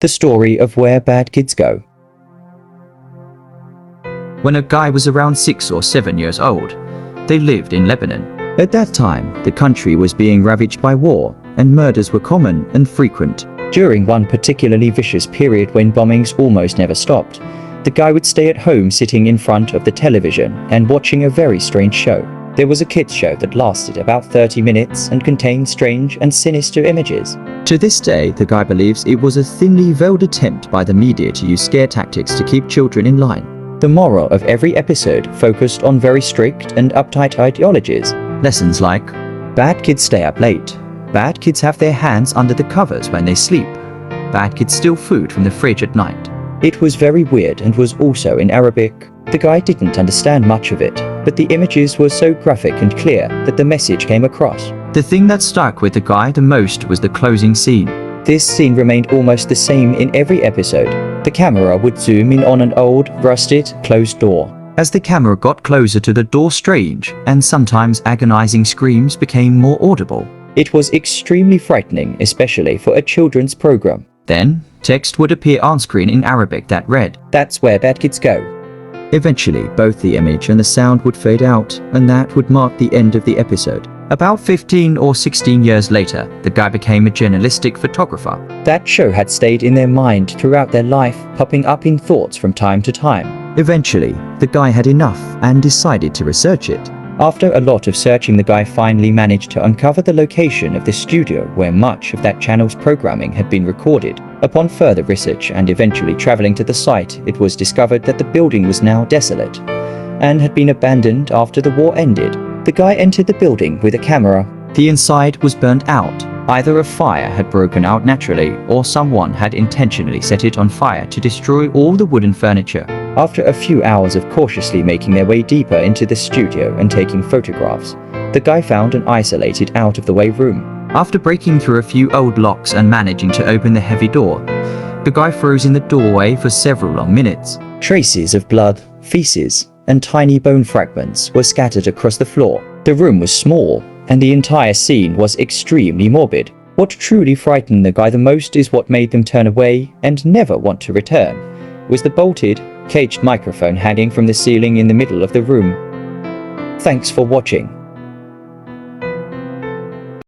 The story of where bad kids go. When a guy was around 6 or 7 years old, they lived in Lebanon. At that time, the country was being ravaged by war, and murders were common and frequent. During one particularly vicious period when bombings almost never stopped, the guy would stay at home sitting in front of the television and watching a very strange show. There was a kids show that lasted about 30 minutes and contained strange and sinister images. To this day, the guy believes it was a thinly veiled attempt by the media to use scare tactics to keep children in line. The moral of every episode focused on very strict and uptight ideologies. Lessons like, Bad kids stay up late. bad kids have their hands under the covers when they sleep. Bad kids steal food from the fridge at night. It was very weird and was also in Arabic. The guy didn't understand much of it, but the images were so graphic and clear that the message came across. The thing that stuck with the guy the most was the closing scene. This scene remained almost the same in every episode. The camera would zoom in on an old, rusted, closed door. As the camera got closer to the door, strange and sometimes agonizing screams became more audible. It was extremely frightening, especially for a children's program. Then, text would appear on screen in Arabic that read, That's where bad kids go. Eventually, both the image and the sound would fade out, and that would mark the end of the episode. About 15 or 16 years later, the guy became a journalistic photographer. That show had stayed in their mind throughout their life, popping up in thoughts from time to time. Eventually, the guy had enough and decided to research it. After a lot of searching, the guy finally managed to uncover the location of the studio where much of that channel's programming had been recorded. Upon further research and eventually traveling to the site, it was discovered that the building was now desolate and had been abandoned after the war ended. The guy entered the building with a camera. The inside was burnt out. Either a fire had broken out naturally, or someone had intentionally set it on fire to destroy all the wooden furniture. After a few hours of cautiously making their way deeper into the studio and taking photographs, the guy found an isolated out-of-the-way room. After breaking through a few old locks and managing to open the heavy door, the guy froze in the doorway for several long minutes. Traces of blood, feces, and tiny bone fragments were scattered across the floor. The room was small, and the entire scene was extremely morbid. What truly frightened the guy the most is what made them turn away and never want to return, was the bolted, caged microphone hanging from the ceiling in the middle of the room. Thanks for watching.